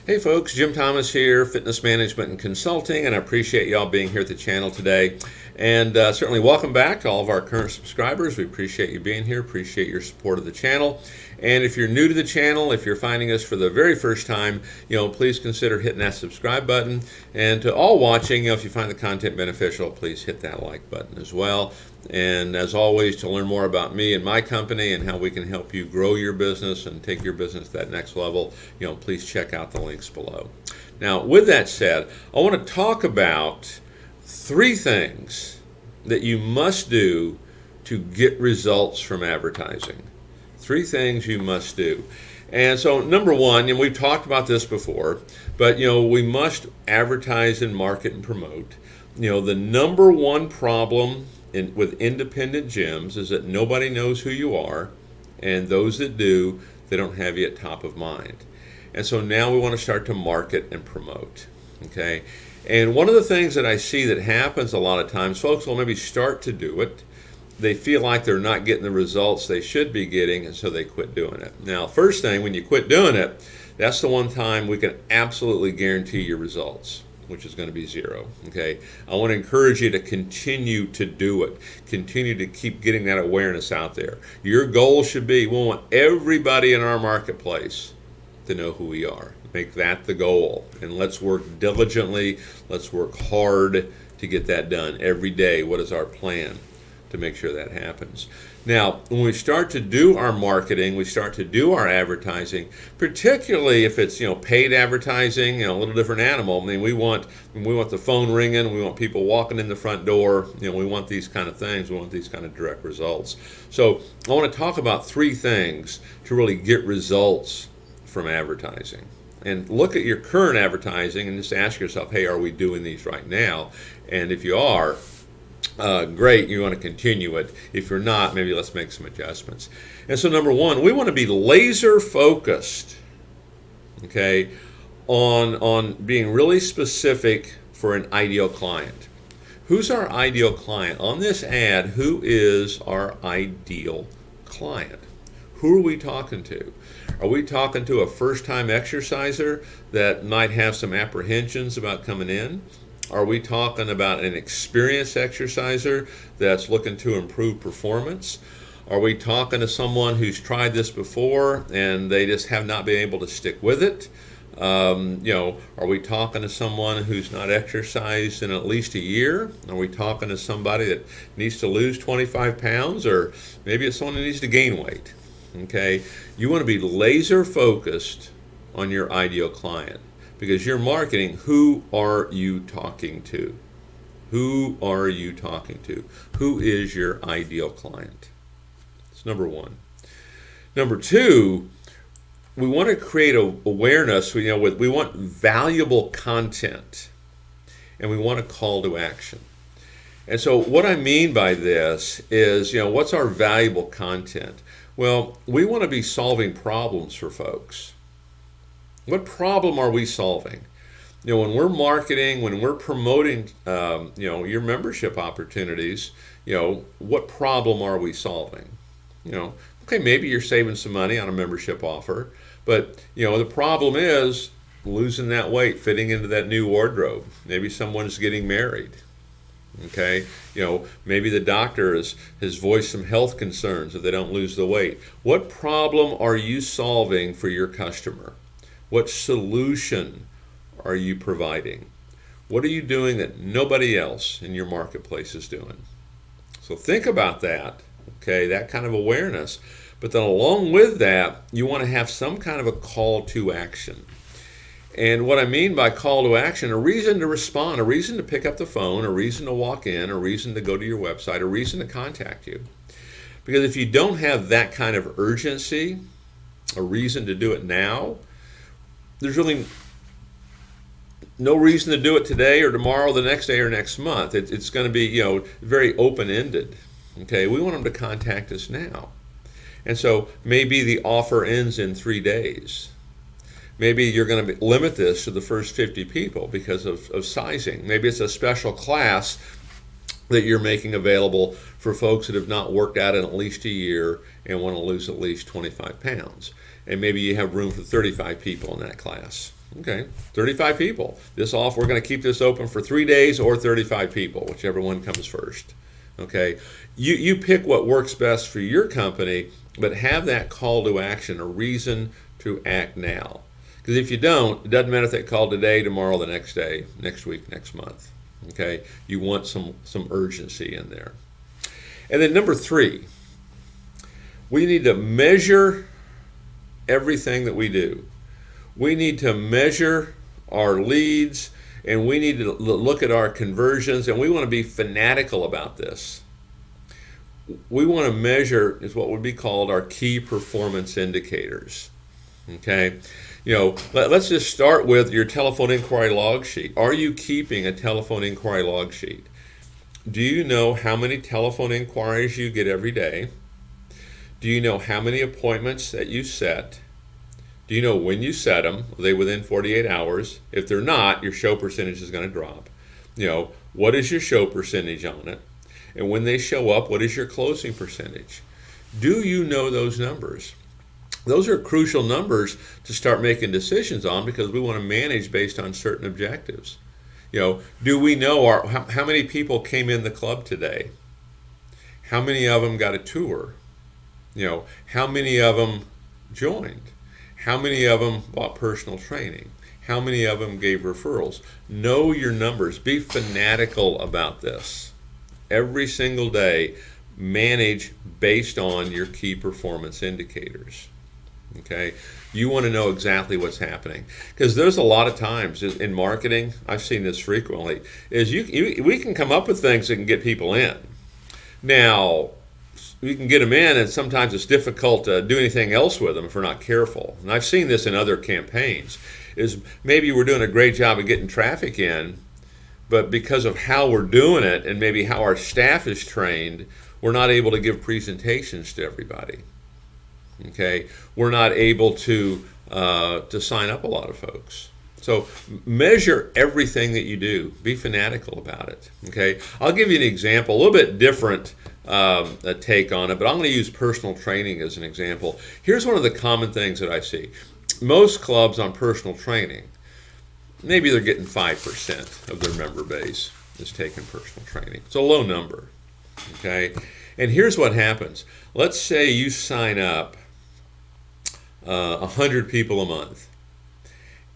Hey folks, Jim Thomas here, Fitness Management and Consulting, and I appreciate y'all being here at the channel today. And certainly welcome back to all of our current subscribers. We appreciate you being here, appreciate your support of the channel. And if you're new to the channel, if you're finding us for the very first time, please consider hitting that subscribe button. And to all watching, if you find the content beneficial, please hit that like button as well. And as always, to learn more about me and my company and how we can help you grow your business and take your business to that next level, please check out the links below. Now, with that said, I want to talk about 3 things that you must do to get results from advertising. 3 things you must do. And so number 1, and we've talked about this before, but we must advertise and market and promote. The number 1 problem with independent gyms is that nobody knows who you are, and those that do, they don't have you at top of mind. And so now we want to start to market and promote. Okay? And one of the things that I see that happens a lot of times, folks will maybe start to do it. They feel like they're not getting the results they should be getting, and so they quit doing it. Now, first thing, when you quit doing it, that's the one time we can absolutely guarantee your results, which is going to be 0. Okay, I want to encourage you to continue to do it. Continue to keep getting that awareness out there. Your goal should be, we want everybody in our marketplace to know who we are. Make that the goal, and let's work diligently. Let's work hard to get that done every day. What is our plan to make sure that happens? Now, when we start to do our marketing, we start to do our advertising, particularly if it's paid advertising, a little different animal. I mean, we want the phone ringing, we want people walking in the front door. We want these kind of things. We want these kind of direct results. So I want to talk about 3 things to really get results from advertising. And look at your current advertising and just ask yourself, hey, are we doing these right now? And if you are, great, you want to continue it. If you're not, maybe let's make some adjustments. And so number 1, we want to be laser focused, okay, on being really specific for an ideal client. Who's our ideal client? On this ad, who is our ideal client? Who are we talking to? Are we talking to a first-time exerciser that might have some apprehensions about coming in? Are we talking about an experienced exerciser that's looking to improve performance? Are we talking to someone who's tried this before and they just have not been able to stick with it? Are we talking to someone who's not exercised in at least a year? Are we talking to somebody that needs to lose 25 pounds, or maybe it's someone who needs to gain weight? Okay, you want to be laser focused on your ideal client, because you're marketing. Who are you talking to? Who are you talking to? Who is your ideal client? That's number 1. Number 2, we want to create awareness. We want valuable content, and we want a call to action. And so what I mean by this is, what's our valuable content? Well, we want to be solving problems for folks. What problem are we solving? When we're marketing, when we're promoting, your membership opportunities, what problem are we solving? Okay, maybe you're saving some money on a membership offer, but, the problem is losing that weight, fitting into that new wardrobe. Maybe someone's getting married. Okay, maybe the doctor has voiced some health concerns if they don't lose the weight. What problem are you solving for your customer? What solution are you providing? What are you doing that nobody else in your marketplace is doing? So think about that, okay, that kind of awareness. But then along with that, you want to have some kind of a call to action. And what I mean by call to action, a reason to respond, a reason to pick up the phone, a reason to walk in, a reason to go to your website, a reason to contact you. Because if you don't have that kind of urgency, a reason to do it now, there's really no reason to do it today or tomorrow, the next day or next month. It's going to be, very open-ended. Okay, we want them to contact us now. And so maybe the offer ends in 3 days. Maybe you're going to limit this to the first 50 people because of sizing. Maybe it's a special class that you're making available for folks that have not worked out in at least a year and want to lose at least 25 pounds. And maybe you have room for 35 people in that class. Okay, 35 people. We're going to keep this open for 3 days or 35 people, whichever one comes first. Okay, you pick what works best for your company, but have that call to action, a reason to act now. Because if you don't, it doesn't matter if they call today, tomorrow, the next day, next week, next month. Okay, you want some urgency in there. And then number 3, we need to measure everything that we do. We need to measure our leads, and we need to look at our conversions, and we want to be fanatical about this. We want to measure is what would be called our key performance indicators. Okay, let's just start with your telephone inquiry log sheet. Are you keeping a telephone inquiry log sheet? Do you know how many telephone inquiries you get every day? Do you know how many appointments that you set? Do you know when you set them? Are they within 48 hours? If they're not, your show percentage is going to drop. What is your show percentage on it? And when they show up, what is your closing percentage? Do you know those numbers? Those are crucial numbers to start making decisions on, because we want to manage based on certain objectives. Do we know how many people came in the club today? How many of them got a tour? How many of them joined? How many of them bought personal training? How many of them gave referrals? Know your numbers. Be fanatical about this. Every single day, manage based on your key performance indicators. Okay? You want to know exactly what's happening. Because there's a lot of times in marketing, I've seen this frequently, is we can come up with things that can get people in. Now, we can get them in, and sometimes it's difficult to do anything else with them if we're not careful. And I've seen this in other campaigns, is maybe we're doing a great job of getting traffic in, but because of how we're doing it and maybe how our staff is trained, we're not able to give presentations to everybody. Okay, we're not able to sign up a lot of folks. So measure everything that you do. Be fanatical about it. Okay, I'll give you an example, a little bit different a take on it, but I'm going to use personal training as an example. Here's one of the common things that I see. Most clubs on personal training, maybe they're getting 5% of their member base is taking personal training. It's a low number. Okay, and here's what happens. Let's say you sign up 100 people a month.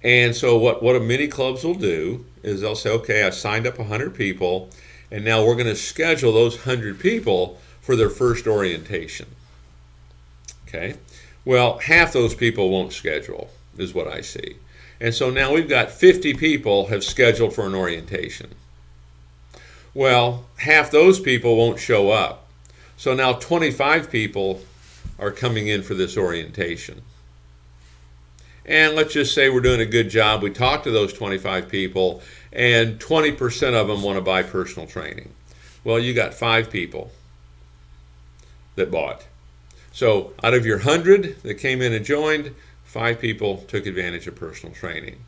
And so what many clubs will do is they'll say, okay, I signed up 100 people, and now we're going to schedule those 100 people for their first orientation. Okay? Well, half those people won't schedule, is what I see. And so now we've got 50 people have scheduled for an orientation. Well, half those people won't show up. So now 25 people are coming in for this orientation. And let's just say we're doing a good job. We talk to those 25 people, and 20% of them want to buy personal training. Well, you got 5 people that bought. So out of your 100 that came in and joined, 5 people took advantage of personal training.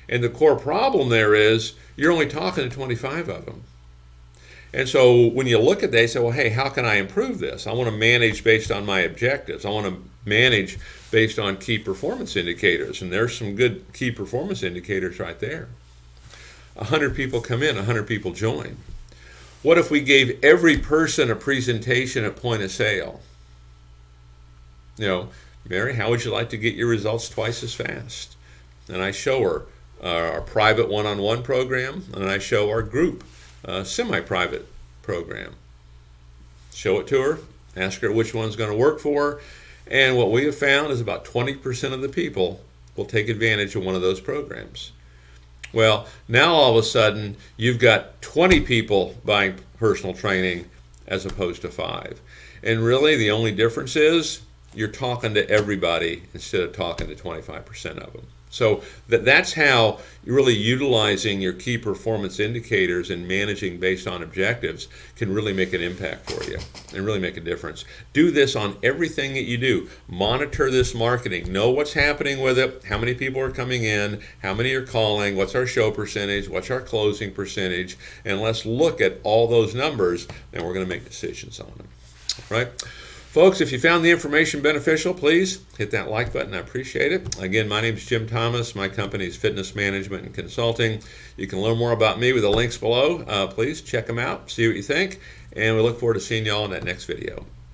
And the core problem there is you're only talking to 25 of them. And so when you look at that, you say, well, hey, how can I improve this? I want to manage based on my objectives. I want to manage based on key performance indicators. And there's some good key performance indicators right there. 100 people come in, 100 people join. What if we gave every person a presentation at point of sale? Mary, how would you like to get your results twice as fast? And I show her our private one-on-one program, and I show our group semi-private program. Show it to her, ask her which one's going to work for her, and what we have found is about 20% of the people will take advantage of one of those programs. Well, now all of a sudden you've got 20 people buying personal training as opposed to 5. And really the only difference is you're talking to everybody instead of talking to 25% of them. So that's how you're really utilizing your key performance indicators and managing based on objectives can really make an impact for you and really make a difference. Do this on everything that you do. Monitor this marketing. Know what's happening with it, how many people are coming in, how many are calling, what's our show percentage, what's our closing percentage, and let's look at all those numbers and we're going to make decisions on them. Right? Folks, if you found the information beneficial, please hit that like button. I appreciate it. Again, my name is Jim Thomas. My company is Fitness Management and Consulting. You can learn more about me with the links below. Please check them out, see what you think, and we look forward to seeing you all in that next video.